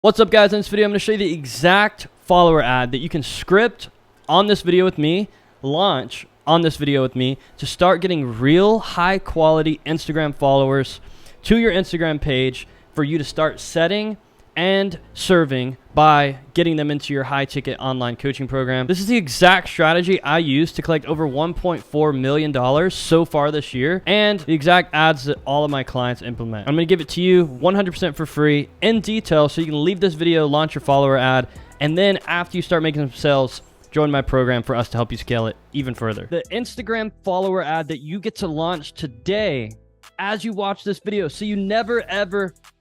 What's up, guys? In this video, I'm going to show you the exact follower ad that you can script on this video with me, launch on this video with me to start getting real high quality Instagram followers to your Instagram page for you to start setting and serving by getting them into your high ticket online coaching program. This is the exact strategy I used to collect over $1.4 million so far this year, and the exact ads that all of my clients implement. I'm going to give it to you 100% for free in detail, so you can leave this video, launch your follower ad, and then after you start making some sales, join my program for us to help you scale it even further. The Instagram follower ad that you get to launch today as you watch this video, so you never,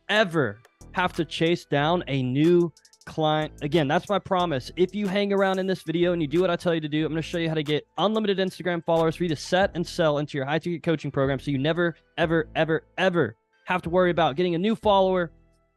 ever have to chase down a new client. Again, that's my promise. If you hang around in this video and you do what I tell you to do, I'm going to show you how to get unlimited Instagram followers for you to set and sell into your high ticket coaching program, so you never, ever have to worry about getting a new follower.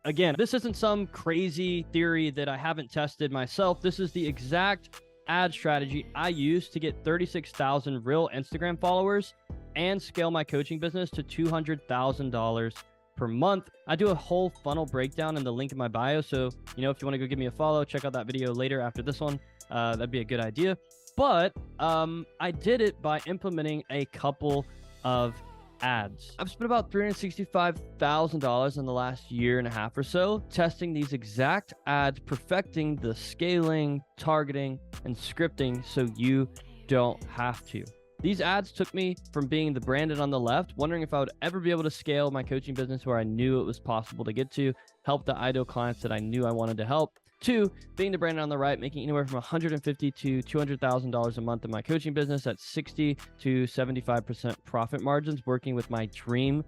Again, this isn't some crazy theory that I haven't tested myself. This is the exact ad strategy I use to get 36,000 real Instagram followers and scale my coaching business to $200,000 per month. I do a whole funnel breakdown in the link in my bio. So, if you want to go give me a follow, check out that video later after this one. That'd be a good idea. But I did it by implementing a couple of ads. I've spent about $365,000 in the last year and a half or so testing these exact ads, perfecting the scaling, targeting, and scripting so you don't have to. These ads took me from being the branded on the left, wondering if I would ever be able to scale my coaching business where I knew it was possible to get to, help the ideal clients that I knew I wanted to help, to being the branded on the right, making anywhere from $150,000 to $200,000 a month in my coaching business at 60 to 75% profit margins, working with my dream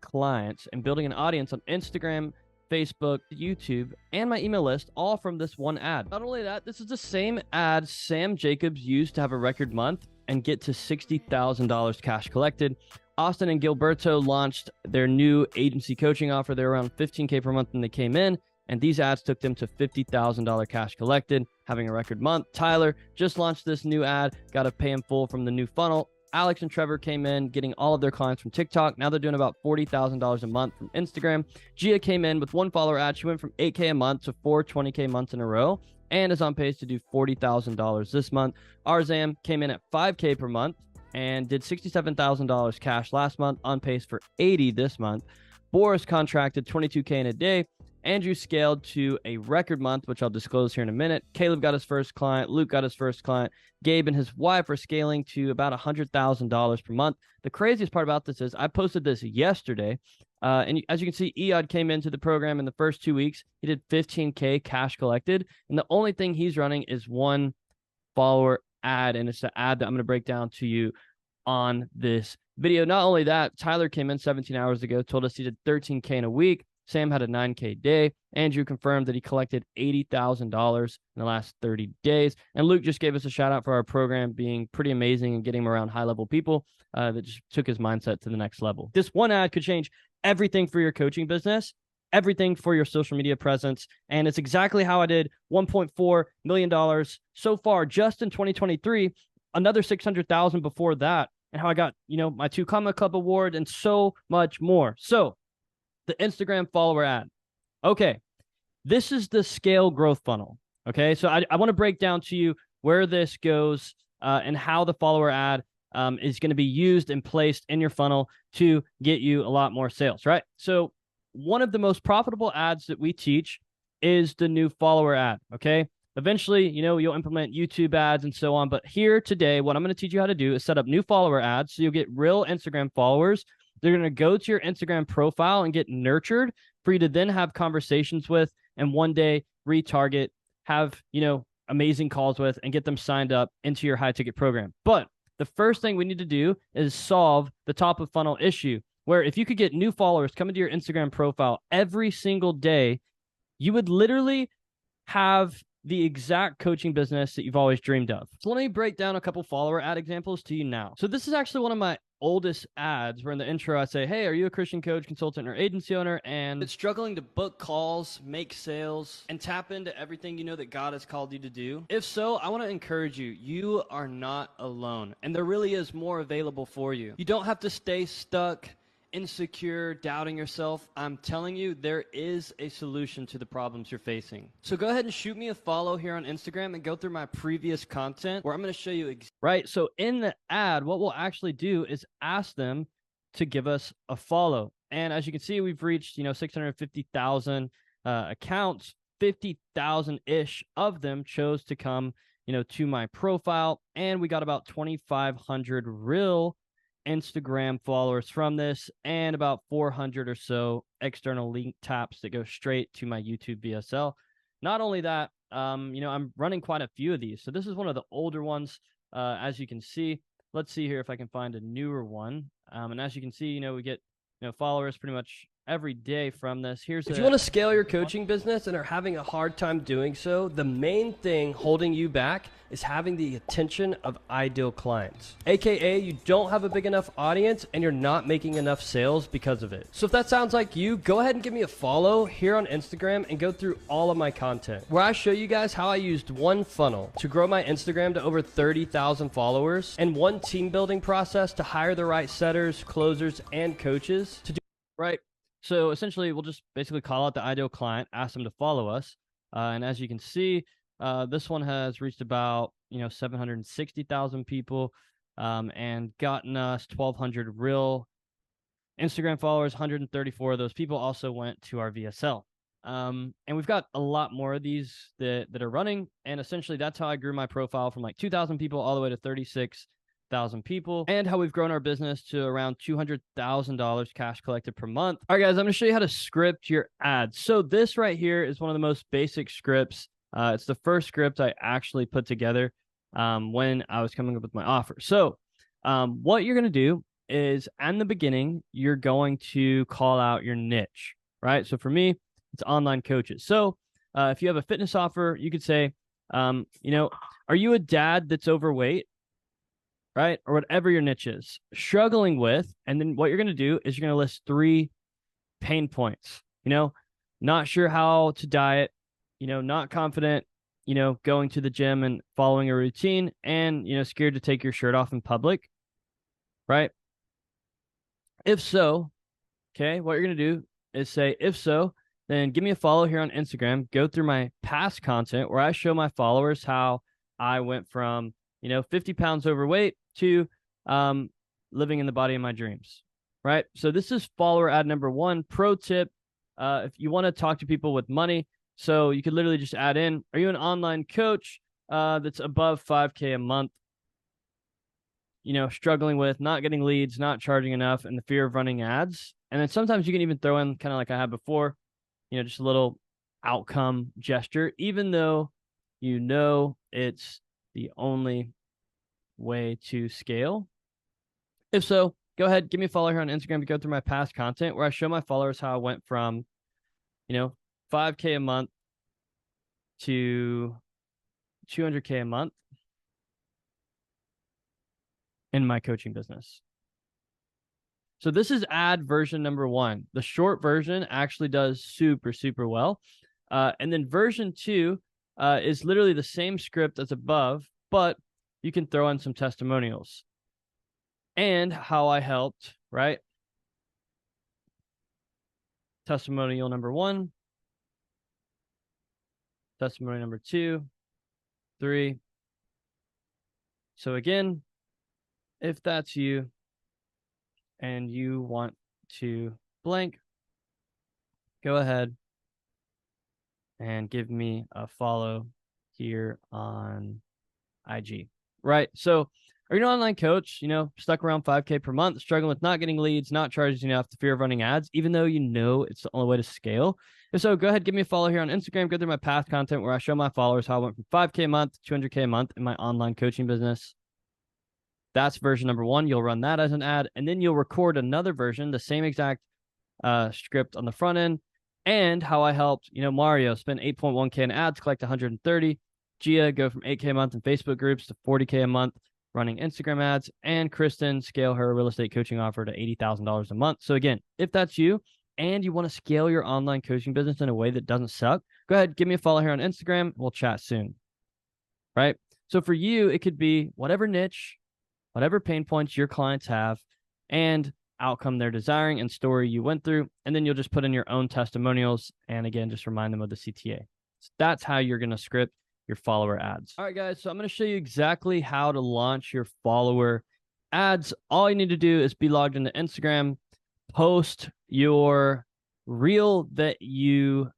clients and building an audience on Instagram, Facebook, YouTube, and my email list, all from this one ad. Not only that, this is the same ad Sam Jacobs used to have a record month and get to $60,000 cash collected. Austin and Gilberto launched their new agency coaching offer. They're around $15K per month when they came in, and these ads took them to $50,000 cash collected, having a record month. Tyler just launched this new ad, got to pay in full from the new funnel. Alex and Trevor came in, getting all of their clients from TikTok. Now they're doing about $40,000 a month from Instagram. Gia came in with one follower ad. She went from 8K a month to 4 20K months in a row, and is on pace to do $40,000 this month. Arzam came in at 5K per month and did $67,000 cash last month, on pace for 80 this month. Boris contracted 22K in a day. Andrew scaled to a record month, which I'll disclose here in a minute. Caleb got his first client. Luke got his first client. Gabe and his wife are scaling to about $100,000 per month. The craziest part about this is I posted this yesterday. And as you can see, Eod came into the program in the first 2 weeks. He did 15K cash collected. And the only thing he's running is one follower ad. And it's the ad that I'm going to break down to you on this video. Not only that, Tyler came in 17 hours ago, told us he did 13K in a week. Sam had a 9K day. Andrew confirmed that he collected $80,000 in the last 30 days. And Luke just gave us a shout out for our program being pretty amazing and getting him around high level people that just took his mindset to the next level. This one ad could change everything for your coaching business, everything for your social media presence. And it's exactly how I did $1.4 million so far just in 2023, another 600,000 before that, and how I got, my 2 Comma Club award and so much more. So the Instagram follower ad. Okay, this is the scale growth funnel. Okay, so I want to break down to you where this goes and how the follower ad is going to be used and placed in your funnel to get you a lot more sales, right? So one of the most profitable ads that we teach is the new follower ad, okay? Eventually, you'll implement YouTube ads and so on, but here today, what I'm going to teach you how to do is set up new follower ads so you'll get real Instagram followers. They're going to go to your Instagram profile and get nurtured for you to then have conversations with and one day retarget, have, amazing calls with, and get them signed up into your high ticket program. But the first thing we need to do is solve the top of funnel issue, where if you could get new followers coming to your Instagram profile every single day, you would literally have the exact coaching business that you've always dreamed of. So let me break down a couple follower ad examples to you now. So this is actually one of my oldest ads, where in the intro I say, hey, are you a Christian coach, consultant, or agency owner and it's struggling to book calls, make sales, and tap into everything that God has called you to do? If so, I want to encourage you. You are not alone, and there really is more available for you. You don't have to stay stuck insecure, doubting yourself, I'm telling you, there is a solution to the problems you're facing. So go ahead and shoot me a follow here on Instagram and go through my previous content where I'm going to show you. Right. So in the ad, what we'll actually do is ask them to give us a follow. And as you can see, we've reached, 650,000 accounts. 50,000-ish of them chose to come, to my profile. And we got about 2,500 real Instagram followers from this, and about 400 or so external link taps that go straight to my YouTube VSL. Not only that, I'm running quite a few of these. So this is one of the older ones, as you can see. Let's see here if I can find a newer one. And as you can see, we get followers pretty much every day from this. If you want to scale your coaching business and are having a hard time doing so, the main thing holding you back is having the attention of ideal clients. AKA, you don't have a big enough audience and you're not making enough sales because of it. So if that sounds like you, go ahead and give me a follow here on Instagram and go through all of my content, where I show you guys how I used one funnel to grow my Instagram to over 30,000 followers, and one team building process to hire the right setters, closers, and coaches to do right. So essentially, we'll just basically call out the ideal client, ask them to follow us. And as you can see, this one has reached about, 760,000 people and gotten us 1,200 real Instagram followers. 134 of those people also went to our VSL. And we've got a lot more of these that are running. And essentially, that's how I grew my profile from like 2,000 people all the way to 36,000 people, and how we've grown our business to around $200,000 cash collected per month. All right, guys, I'm going to show you how to script your ads. So this right here is one of the most basic scripts. It's the first script I actually put together when I was coming up with my offer. So what you're going to do is, in the beginning, you're going to call out your niche, right? So for me, it's online coaches. So if you have a fitness offer, you could say, are you a dad that's overweight? Right? Or whatever your niche is, struggling with. And then what you're going to do is you're going to list 3 pain points, not sure how to diet, not confident, going to the gym and following a routine, and, scared to take your shirt off in public. Right? If so, okay, what you're going to do is say, if so, then give me a follow here on Instagram, go through my past content where I show my followers how I went from 50 pounds overweight to living in the body of my dreams, right? So this is follower ad number 1. Pro tip, if you want to talk to people with money, so you could literally just add in, are you an online coach that's above 5K a month, struggling with not getting leads, not charging enough, and the fear of running ads? And then sometimes you can even throw in, kind of like I had before, just a little outcome gesture, even though it's the only way to scale. If so, go ahead, give me a follow here on Instagram to go through my past content where I show my followers how I went from, 5K a month to 200K a month in my coaching business. So this is ad version number 1. The short version actually does super, super well. And then version 2 is literally the same script as above, but you can throw in some testimonials and how I helped, right? Testimonial number 1, testimonial number 2, 3. So again, if that's you and you want to blank, go ahead and give me a follow here on IG, right? So are you an online coach, stuck around 5K per month, struggling with not getting leads, not charging enough, the fear of running ads, even though it's the only way to scale? If so, go ahead, give me a follow here on Instagram, go through my past content where I show my followers how I went from 5K a month to 200K a month in my online coaching business. That's version number 1. You'll run that as an ad, and then you'll record another version, the same exact script on the front end, and how I helped, Mario spend 8.1K in ads, collect 130. Gia go from 8K a month in Facebook groups to 40K a month running Instagram ads, and Kristen scale her real estate coaching offer to $80,000 a month. So again, if that's you and you want to scale your online coaching business in a way that doesn't suck, go ahead, give me a follow here on Instagram. We'll chat soon, right? So for you, it could be whatever niche, whatever pain points your clients have, and outcome they're desiring and story you went through. And then you'll just put in your own testimonials. And again, just remind them of the CTA. So that's how you're going to script your follower ads. All right, guys. So I'm going to show you exactly how to launch your follower ads. All you need to do is be logged into Instagram, post your reel that you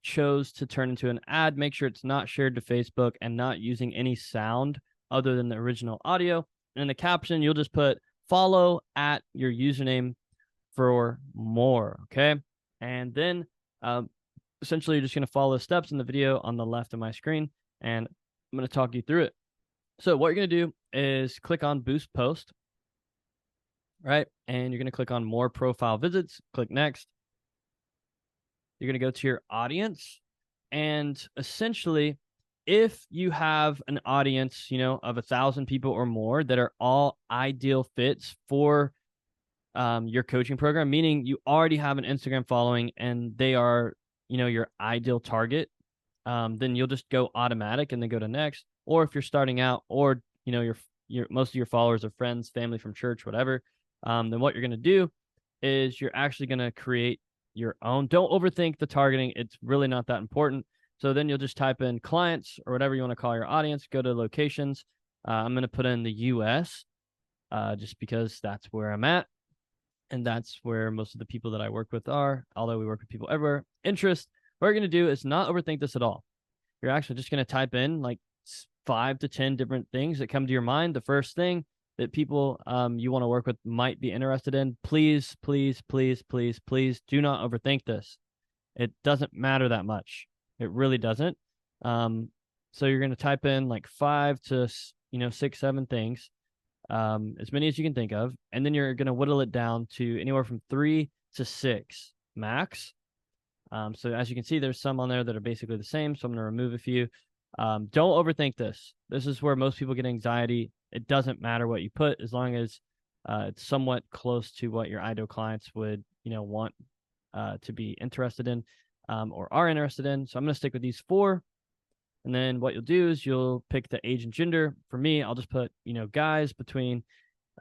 chose to turn into an ad. Make sure it's not shared to Facebook and not using any sound other than the original audio. And in the caption, you'll just put follow at your username for more. Okay. And then essentially you're just going to follow the steps in the video on the left of my screen, and I'm going to talk you through it. So what you're going to do is click on boost post, right? And you're going to click on more profile visits, click next. You're going to go to your audience, and essentially if you have an audience, of 1,000 people or more that are all ideal fits for your coaching program, meaning you already have an Instagram following and they are, your ideal target, then you'll just go automatic and then go to next. Or if you're starting out, or, your most of your followers are friends, family from church, whatever, then what you're going to do is you're actually going to create your own. Don't overthink the targeting. It's really not that important. So then you'll just type in clients or whatever you want to call your audience, go to locations. I'm going to put in the US just because that's where I'm at. And that's where most of the people that I work with are, although we work with people everywhere. Interest, what you're going to do is not overthink this at all. You're actually just going to type in like 5 to 10 different things that come to your mind. The first thing that people you want to work with might be interested in. Please, please, please, please, please do not overthink this. It doesn't matter that much. It really doesn't. So you're going to type in like 5 to 6, 7 things, as many as you can think of, and then you're going to whittle it down to anywhere from 3 to 6 max. So as you can see, there's some on there that are basically the same. So I'm going to remove a few. Don't overthink this. This is where most people get anxiety. It doesn't matter what you put as long as it's somewhat close to what your ideal clients would, want to be interested in or are interested in. So I'm going to stick with these 4. And then what you'll do is you'll pick the age and gender. For me, I'll just put, guys between,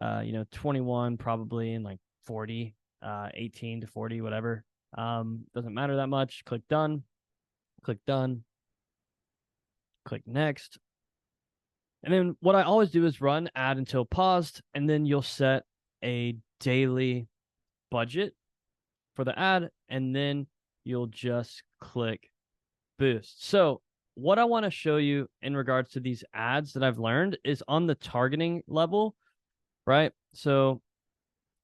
21 probably and like 40, 18 to 40, whatever. Doesn't matter that much. Click done, click done, click next. And then what I always do is run ad until paused, and then you'll set a daily budget for the ad, and then you'll just click boost. So what I want to show you in regards to these ads that I've learned is on the targeting level, right? So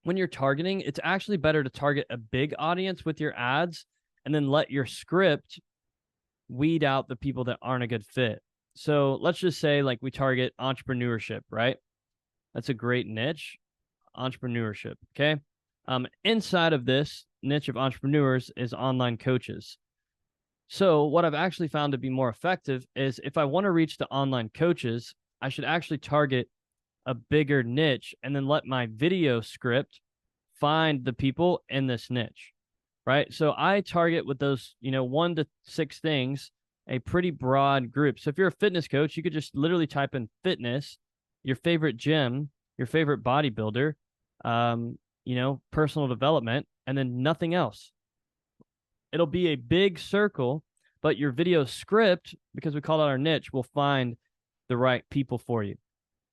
when you're targeting, it's actually better to target a big audience with your ads and then let your script weed out the people that aren't a good fit. So let's just say like we target entrepreneurship, right? That's a great niche, entrepreneurship, okay? Inside of this niche of entrepreneurs is online coaches. So what I've actually found to be more effective is if I want to reach the online coaches, I should actually target a bigger niche and then let my video script find the people in this niche, right? So I target with those, 1 to 6 things, a pretty broad group. So if you're a fitness coach, you could just literally type in fitness, your favorite gym, your favorite bodybuilder, personal development, and then nothing else. It'll be a big circle, but your video script, because we call it our niche, will find the right people for you.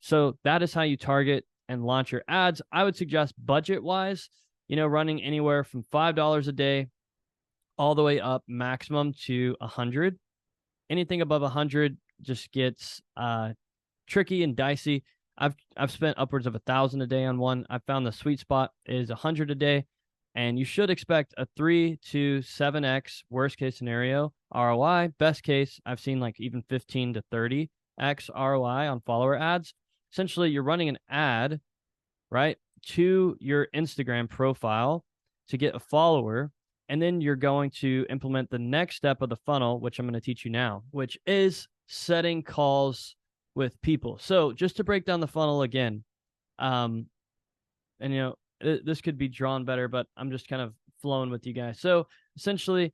So that is how you target and launch your ads. I would suggest budget-wise, running anywhere from $5 a day all the way up maximum to 100. Anything above 100 just gets tricky and dicey. I've spent upwards of 1,000 a day on one. I found the sweet spot is 100 a day, and you should expect a 3 to 7x worst case scenario ROI. Best case, I've seen like even 15 to 30x ROI on follower ads. Essentially, you're running an ad, right, to your Instagram profile to get a follower, and then you're going to implement the next step of the funnel, which I'm going to teach you now, which is setting calls with people. So just to break down the funnel again, and this could be drawn better, but I'm just kind of flowing with you guys. So essentially,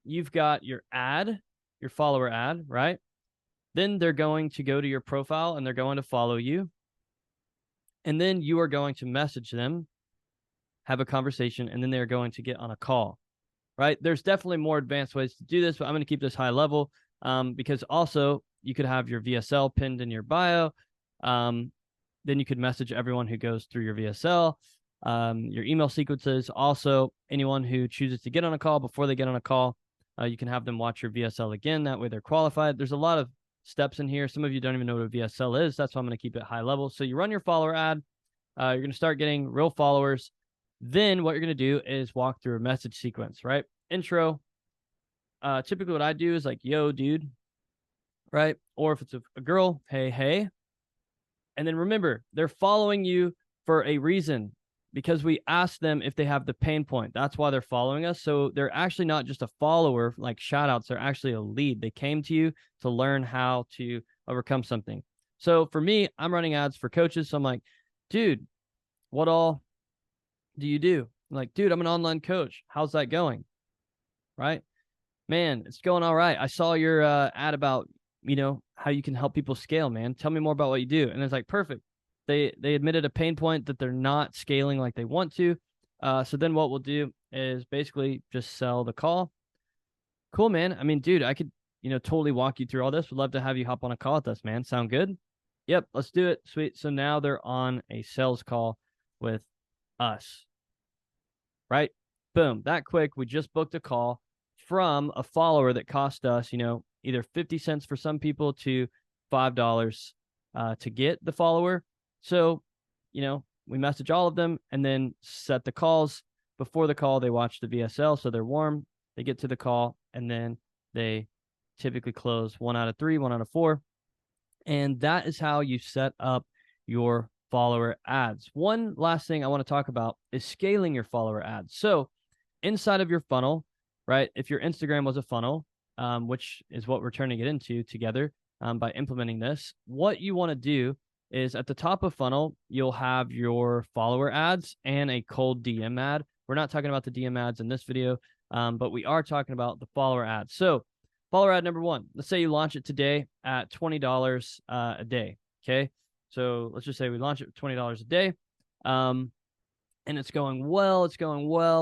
you've got your ad, your follower ad, right? Then they're going to go to your profile and they're going to follow you. And then you are going to message them have a conversation, and then they're going to get on a call, right? There's definitely more advanced ways to do this, but I'm going to keep this high level because also you could have your VSL pinned in your bio. Then you could message everyone who goes through your VSL, your email sequences. Also, anyone who chooses to get on a call, before they get on a call, you can have them watch your VSL again. That way they're qualified. There's a lot of steps in here. Some of you don't even know what a VSL is. That's why I'm going to keep it high level. So you run your follower ad. You're going to start getting real followers. Then what you're going to do is walk through a message sequence, right? Intro. Typically what I do is like, yo, dude, right? Or if it's a girl, hey, hey. And then remember, they're following you for a reason, because we asked them if they have the pain point. That's why they're following us. So they're actually not just a follower, like shout outs. They're actually a lead. They came to you to learn how to overcome something. So for me, I'm running ads for coaches. So I'm like, dude, what all do you do? I'm like, dude, I'm an online coach. How's that going? Right? Man, it's going all right. I saw your ad about, how you can help people scale, man. Tell me more about what you do. And it's like, perfect. They admitted a pain point that they're not scaling like they want to. So then what we'll do is basically just sell the call. Cool, man. I mean, dude, I could, totally walk you through all this. Would love to have you hop on a call with us, man. Sound good? Yep, let's do it. Sweet. So now they're on a sales call with us, right? Boom. That quick. We just booked a call from a follower that cost us, either 50 cents for some people to $5 to get the follower. So, we message all of them and then set the calls. Before the call, they watch the VSL, so they're warm. They get to the call, and then they typically close 1 out of 3, 1 out of 4. And that is how you set up your follower ads. One last thing I want to talk about is scaling your follower ads. So inside of your funnel, right, if your Instagram was a funnel, which is what we're turning it into together by implementing this, what you want to do is at the top of funnel, you'll have your follower ads and a cold DM ad. We're not talking about the DM ads in this video, but we are talking about the follower ads. So follower ad number 1, let's say you launch it today at $20 a day. Okay. So let's just say we launch it at $20 a day. And it's going well.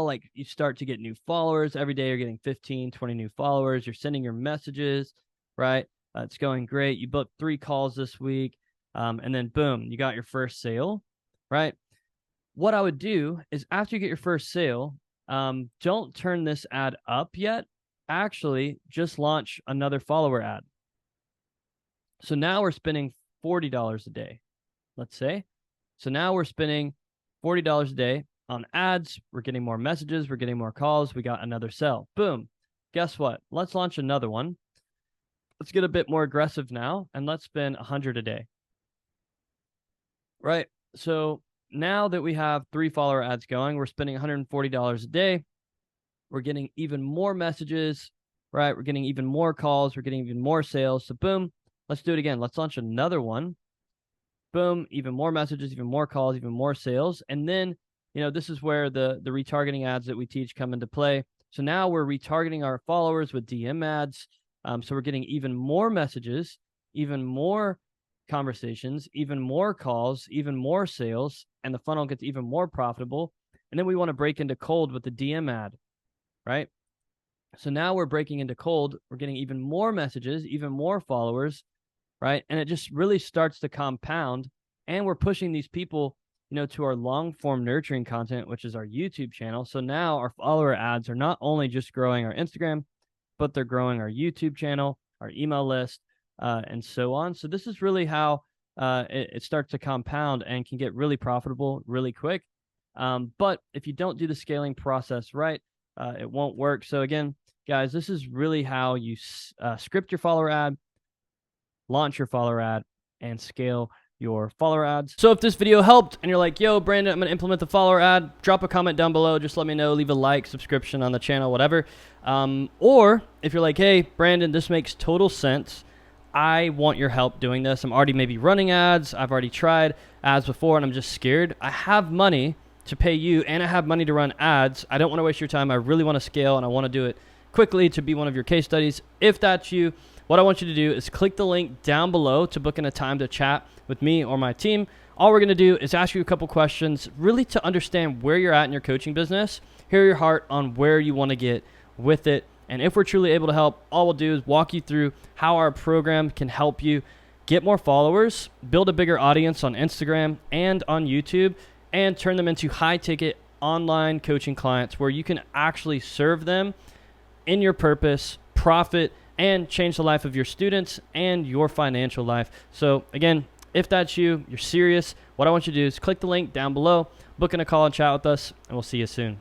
Like you start to get new followers every day. You're getting 15, 20 new followers. You're sending your messages, right? It's going great. You booked 3 calls this week. And then boom, you got your first sale, right? What I would do is after you get your first sale, don't turn this ad up yet. Actually, just launch another follower ad. So now we're spending $40 a day, let's say. So now we're spending $40 a day on ads. We're getting more messages. We're getting more calls. We got another sale. Boom. Guess what? Let's launch another one. Let's get a bit more aggressive now, and let's spend $100 a day. Right. So now that we have 3 follower ads going, we're spending $140 a day. We're getting even more messages, right? We're getting even more calls. We're getting even more sales. So boom, let's do it again. Let's launch another one. Boom, even more messages, even more calls, even more sales. And then, this is where the retargeting ads that we teach come into play. So now we're retargeting our followers with DM ads. So we're getting even more messages, even more conversations, even more calls, even more sales, and the funnel gets even more profitable. And then we want to break into cold with the DM ad, right? So now we're breaking into cold. We're getting even more messages, even more followers, right? And it just really starts to compound. And we're pushing these people, to our long form nurturing content, which is our YouTube channel. So now our follower ads are not only just growing our Instagram, but they're growing our YouTube channel, our email list, and so on. So this is really how it starts to compound and can get really profitable really quick. But if you don't do the scaling process right, it won't work. So again, guys, this is really how you script your follower ad, launch your follower ad, and scale your follower ads. So if this video helped and you're like, yo, Brandon, I'm going to implement the follower ad, drop a comment down below. Just let me know, leave a like, subscription on the channel, whatever. Or if you're like, hey, Brandon, this makes total sense. I want your help doing this. I'm already maybe running ads. I've already tried ads before and I'm just scared. I have money to pay you and I have money to run ads. I don't want to waste your time. I really want to scale and I want to do it quickly to be one of your case studies. If that's you, what I want you to do is click the link down below to book in a time to chat with me or my team. All we're going to do is ask you a couple questions really to understand where you're at in your coaching business, hear your heart on where you want to get with it. And if we're truly able to help, all we'll do is walk you through how our program can help you get more followers, build a bigger audience on Instagram and on YouTube, and turn them into high-ticket online coaching clients where you can actually serve them in your purpose, profit, and change the life of your students and your financial life. So again, if that's you, you're serious, what I want you to do is click the link down below, book in a call and chat with us, and we'll see you soon.